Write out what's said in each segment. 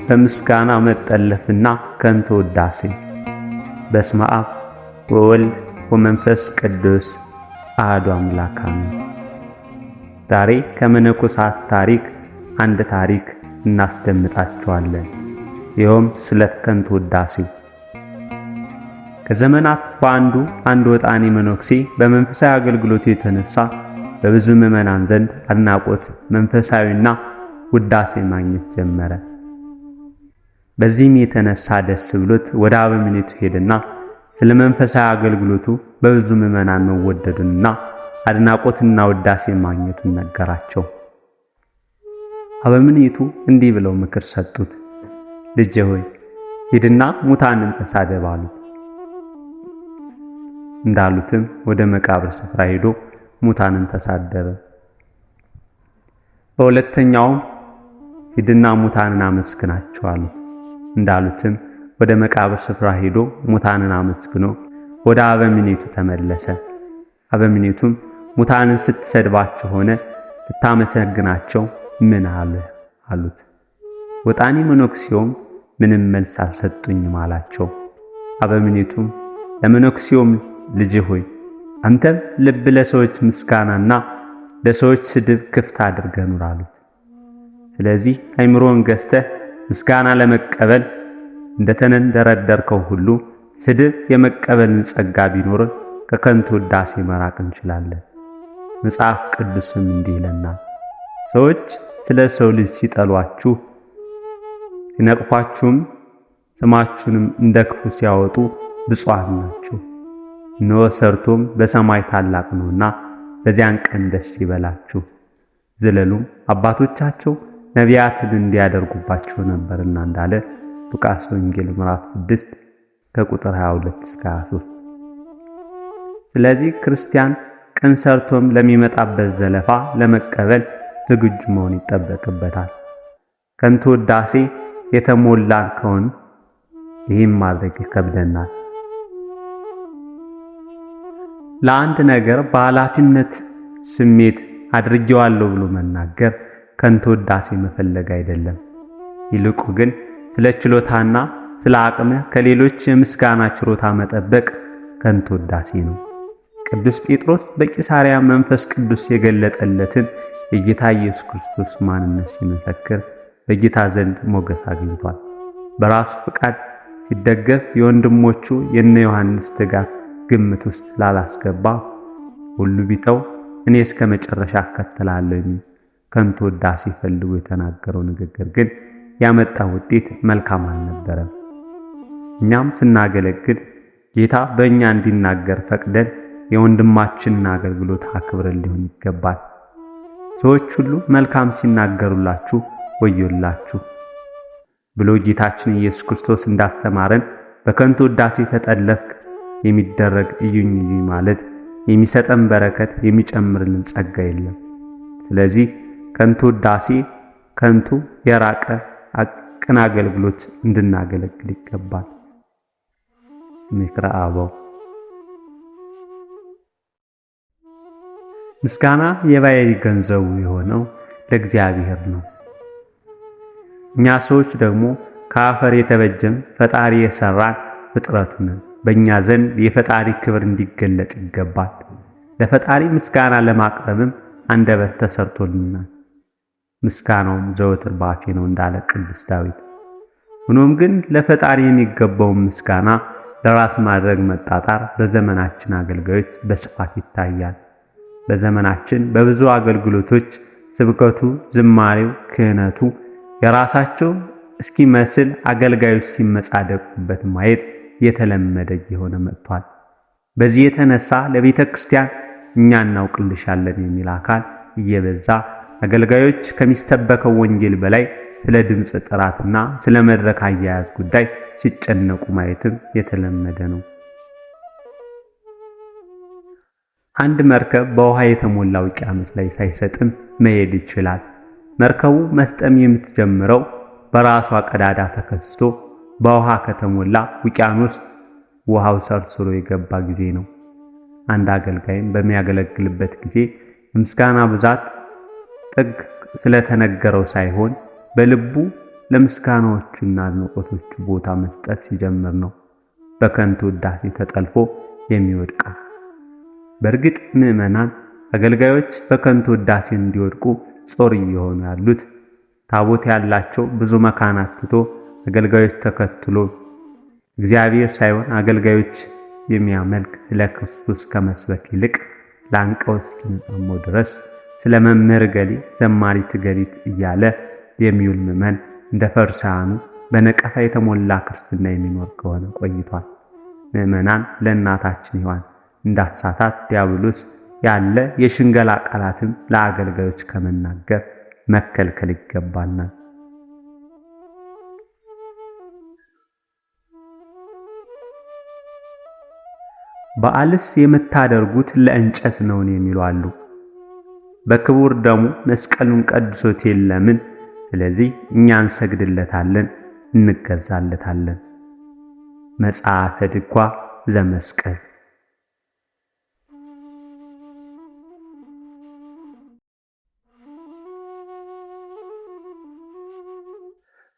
በምስጋና መጠለፍና ከንቱ ውዳሴ። በስመ አብ ወወልድ ወመንፈስ ቅዱስ አሐዱ አምላክ አሜን። ዛሬ ከመነኮሳት ታሪክ አንድ ታሪክ እናስደምጣችኋለን። ይኸውም ስለ ከንቱ ውዳሴ። ከዘመናት አንድ ወጣኔ መነኩሴ በመንፈሳዊ አገልግሎቱ የተነሳ በብዙ ምዕመናን ዘንድ አድናቆት፣ መንፈሳዊና ውዳሴ ማግኘት ጀመረ። በዚህም የተነሳ ደስ ብሎት ወደ አበምኔቱ ሄደና ስለ መንፈሳዊ አገልግሎቱ በብዙ ምዕመናን መወደዱንና አድናቆትና ውዳሴ ማግኘቱን ነገራቸው። አበምኔቱ እንዲህ ብለው ምክር ሰጡት። ልጄ ሆይ ሂድና ሙታንን ተሳደብ አሉት። እንዳሉትም ወደ መቃብር ስፍራ ሄዶ ሙታንን ተሳደበ። በሁለተኛውም ሂድና ሙታንን አመስግናቸው አሉት። እንዳሉትም ወደ መቃብር ስፍራ ሄዶ ሙታንን አመስግኖ ወደ አበምኔቱ ተመለሰ። አበምኔቱም ሙታንን ስትሰድባቸው ሆነ ልታመሰግናቸው ምን አሉት። ወጣኔ መነኩሴውም ምንም መልስ አልሰጡኝም አላቸው። አበምኔቱም ለመነኩሴውም ልጅ ሆይ አንተም ልብ ለሰዎች ምስጋናና ለሰዎች ስድብ ክፍት አድርገህ ኑር አሉት። ስለዚህ አይምሮን ገዝተህ ምስጋና ለመቀበል እንደተንደረደርከው ሁሉ ስድብ የመቀበልን ጸጋ ቢኖር ከከንቱ ውዳሴ መራቅ እንችላለን። መጽሐፍ ቅዱስም እንዲህ ይለናል፣ ሰዎች ስለ ሰው ልጅ ሲጠሏችሁ ሲነቅፏችሁም ስማችሁንም እንደ ክፉ ሲያወጡ ብፁዓን ናችሁ፣ እነሆ ሰርቶም በሰማይ ታላቅ ነውና በዚያን ቀን ደስ ይበላችሁ። ዝለሉም አባቶቻቸው ነቢያትን እንዲያደርጉባቸው ነበርና እንዳለ ሉቃስ ወንጌል ምዕራፍ 6 ከቁጥር 22 እስከ 23። ስለዚህ ክርስቲያን ቀን ሰርቶም ለሚመጣበት ዘለፋ ለመቀበል ዝግጁ መሆን ይጠበቅበታል። ከንቱ ውዳሴ የተሞላን ከሆነ ይህም ማድረግ ይከብደናል። ለአንድ ነገር በኃላፊነት ስሜት አድርጌዋለሁ ብሎ መናገር ከንቱ ውዳሴ መፈለግ አይደለም። ይልቁ ግን ስለ ችሎታና ስለ አቅም ከሌሎች የምስጋና ችሮታ መጠበቅ ከንቱ ውዳሴ ነው። ቅዱስ ጴጥሮስ በቂሳርያ መንፈስ ቅዱስ የገለጠለትን የጌታ ኢየሱስ ክርስቶስ ማንነት ሲመሰክር በጌታ ዘንድ ሞገስ አግኝቷል። በራሱ ፍቃድ ሲደገፍ የወንድሞቹ የነ ዮሐንስ ትጋት ግምት ውስጥ ላላስገባ ሁሉ ቢተው እኔ እስከ መጨረሻ እከተላለሁ የሚል ከንቱ ውዳሴ ፈልጎ የተናገረው ንግግር ግን ያመጣው ውጤት መልካም አልነበረም። እኛም ስናገለግል ጌታ በእኛ እንዲናገር ፈቅደን የወንድማችንን አገልግሎት አክብረን ሊሆን ይገባል። ሰዎች ሁሉ መልካም ሲናገሩላችሁ ወዮላችሁ ብሎ ጌታችን ኢየሱስ ክርስቶስ እንዳስተማረን በከንቱ ውዳሴ ተጠለፍክ የሚደረግ እዩኝ ማለት የሚሰጠን በረከት የሚጨምርልን ጸጋ የለም። ስለዚህ ከንቱ ውዳሴ ከንቱ የራቀ ቅን አገልግሎት እንድናገለግል ይገባል። ምክረ አበው። ምስጋና የባሕርይ ገንዘቡ የሆነው ለእግዚአብሔር ነው። እኛ ሰዎች ደግሞ ከአፈር የተበጀን ፈጣሪ የሰራን ፍጥረቱ ነን። በእኛ ዘንድ የፈጣሪ ክብር እንዲገለጥ ይገባል። ለፈጣሪ ምስጋና ለማቅረብም አንደበት ተሰርቶልናል። ምስጋናውም ዘወትር በአፌ ነው እንዳለ ቅዱስ ዳዊት። ሆኖም ግን ለፈጣሪ የሚገባውን ምስጋና ለራስ ማድረግ መጣጣር በዘመናችን አገልጋዮች በስፋት ይታያል። በዘመናችን በብዙ አገልግሎቶች ስብከቱ፣ ዝማሬው፣ ክህነቱ የራሳቸው እስኪመስል አገልጋዮች ሲመጻደቁበት ማየት የተለመደ የሆነ መጥቷል። በዚህ የተነሳ ለቤተ ክርስቲያን እኛ እናውቅልሻለን የሚል አካል እየበዛ አገልጋዮች ከሚሰበከው ወንጌል በላይ ስለ ድምጽ ጥራትና ስለ መድረክ አያያዝ ጉዳይ ሲጨነቁ ማየትም የተለመደ ነው። አንድ መርከብ በውሃ የተሞላ ውቅያኖስ ላይ ሳይሰጥም መሄድ ይችላል። መርከቡ መስጠም የምትጀምረው በራሷ ቀዳዳ ተከስቶ በውሃ ከተሞላ ውቅያኖስ ውሃው ሰርስሮ የገባ ጊዜ ነው። አንድ አገልጋይም በሚያገለግልበት ጊዜ የምስጋና ብዛት ጥግ ስለተነገረው ሳይሆን በልቡ ለምስጋናዎቹና አድናቆቶቹ ቦታ መስጠት ሲጀምር ነው በከንቱ ውዳሴ ተጠልፎ የሚወድቀው። በእርግጥ ምዕመናን አገልጋዮች በከንቱ ውዳሴ እንዲወድቁ ጾር እየሆኑ ያሉት ታቦት ያላቸው ብዙ መካናት ትቶ አገልጋዮች ተከትሎ እግዚአብሔር ሳይሆን አገልጋዮች የሚያመልክ ስለ ክርስቶስ ከመስበክ ይልቅ ላንቃው እስኪነጻመው ድረስ ስለ መምህር ገሌ ዘማሪት ገሊት እያለ የሚውል ምዕመን እንደ ፈሪሳውያኑ በነቀፋ የተሞላ ክርስትና የሚኖር ከሆነ ቆይቷል። ምዕመናን ለእናታችን ሔዋን እንዳሳታት ዲያብሎስ ያለ የሽንገላ ቃላትም ለአገልጋዮች ከመናገር መከልከል ይገባናል። በዓልስ የምታደርጉት ለእንጨት ነውን የሚሉ አሉ። በክቡር ደሙ መስቀሉን ቀድሶት የለምን? ስለዚህ እኛ እንሰግድለታለን፣ እንገዛለታለን። መጽሐፈ ድጓ ዘመስቀል።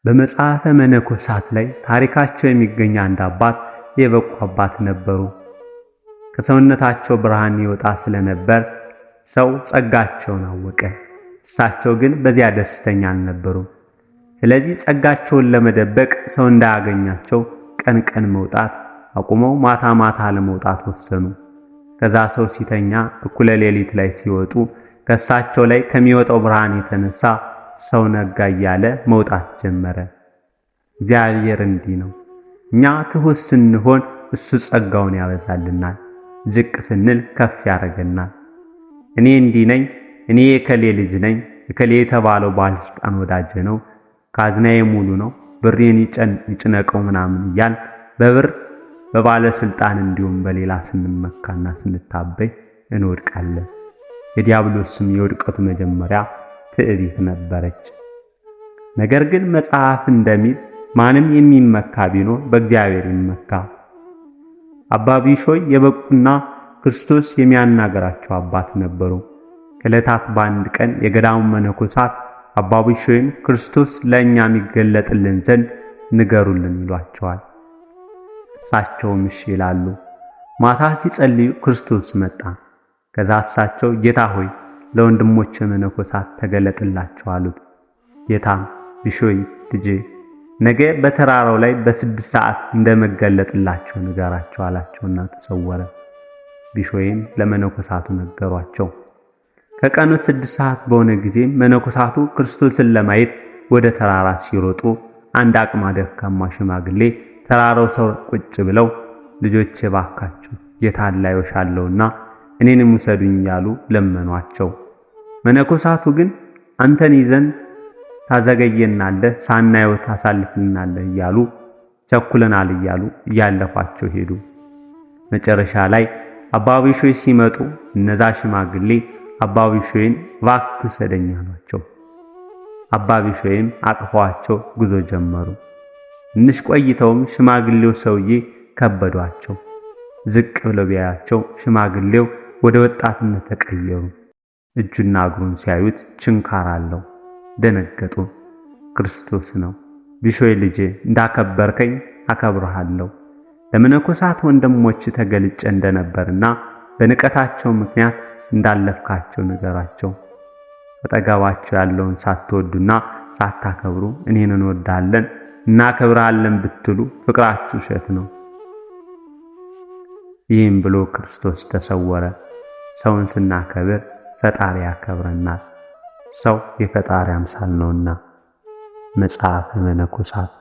በመጽሐፈ መነኮሳት ላይ ታሪካቸው የሚገኝ አንድ አባት የበቁ አባት ነበሩ። ከሰውነታቸው ብርሃን ይወጣ ስለነበር ሰው ጸጋቸውን አወቀ። እሳቸው ግን በዚያ ደስተኛ አልነበሩም። ስለዚህ ጸጋቸውን ለመደበቅ ሰው እንዳያገኛቸው ቀን ቀን መውጣት አቁመው ማታ ማታ ለመውጣት ወሰኑ። ከዛ ሰው ሲተኛ እኩለ ሌሊት ላይ ሲወጡ ከእሳቸው ላይ ከሚወጣው ብርሃን የተነሳ ሰው ነጋ እያለ መውጣት ጀመረ። እግዚአብሔር እንዲህ ነው። እኛ ትሑት ስንሆን እሱ ጸጋውን ያበዛልናል፣ ዝቅ ስንል ከፍ ያደርገናል። እኔ እንዲህ ነኝ፣ እኔ የከሌ ልጅ ነኝ፣ የከሌ የተባለው ባለስልጣን ወዳጄ ነው፣ ካዝናዬ ሙሉ ነው፣ ብሬን ይጭነቀው ምናምን እያል በብር በባለስልጣን እንዲሁም በሌላ ስንመካና ስንታበይ እንወድቃለን። የዲያብሎስም የውድቀቱ መጀመሪያ ትዕቢት ነበረች። ነገር ግን መጽሐፍ እንደሚል ማንም የሚመካ ቢኖር በእግዚአብሔር ይመካ። አባ ቢሾይ የበቁና ክርስቶስ የሚያናገራቸው አባት ነበሩ። ከዕለታት በአንድ ቀን የገዳሙ መነኮሳት አባ ቢሾይን ክርስቶስ ለእኛ የሚገለጥልን ዘንድ ንገሩልን ይሏቸዋል። እሳቸውም እሺ ይላሉ። ማታ ሲጸልዩ ክርስቶስ መጣ። ከዛ እሳቸው ጌታ ሆይ ለወንድሞቼ መነኮሳት ተገለጥላቸው አሉት። ጌታም ቢሾይ ልጄ ነገ በተራራው ላይ በ6 ሰዓት እንደመገለጥላቸው ንገራቸው አላቸውና ተሰወረ። ቢሾይም ለመነኮሳቱ ነገሯቸው። ከቀኑ 6 ሰዓት በሆነ ጊዜ መነኮሳቱ ክርስቶስን ለማየት ወደ ተራራ ሲሮጡ አንድ አቅመ ደካማ ሽማግሌ ተራራው ሰው ቁጭ ብለው ልጆቼ ባካችሁ ጌታን ላይወሻለሁና እኔንም ውሰዱኝ ያሉ ለመኗቸው። መነኮሳቱ ግን አንተን ይዘን ታዘገየናለህ፣ ሳናየው ታሳልፍልናለህ እያሉ ቸኩለናል እያሉ እያለፏቸው ሄዱ። መጨረሻ ላይ አባ ቢሾይ ሲመጡ እነዛ ሽማግሌ አባ ቢሾይን እባክህ ውሰደኝ አሏቸው። አባ ቢሾይም አቅፈዋቸው ጉዞ ጀመሩ። ትንሽ ቆይተውም ሽማግሌው ሰውዬ ከበዷቸው። ዝቅ ብለው ቢያያቸው ሽማግሌው ወደ ወጣትነት ተቀየሩ። እጁና እግሩን ሲያዩት ችንካር አለው። ደነገጡ። ክርስቶስ ነው። ቢሾይ ልጄ እንዳከበርከኝ አከብርሃለሁ። ለመነኮሳት ወንድሞች ተገልጬ እንደነበርና በንቀታቸው ምክንያት እንዳለፍካቸው ንገራቸው። አጠገባቸው ያለውን ሳትወዱና ሳታከብሩ እኔን እንወዳለን እናከብራለን ብትሉ ፍቅራችሁ ውሸት ነው። ይህም ብሎ ክርስቶስ ተሰወረ። ሰውን ስናከብር ፈጣሪ ያከብረናል። ሰው የፈጣሪ አምሳል ነውና። መጽሐፈ መነኮሳት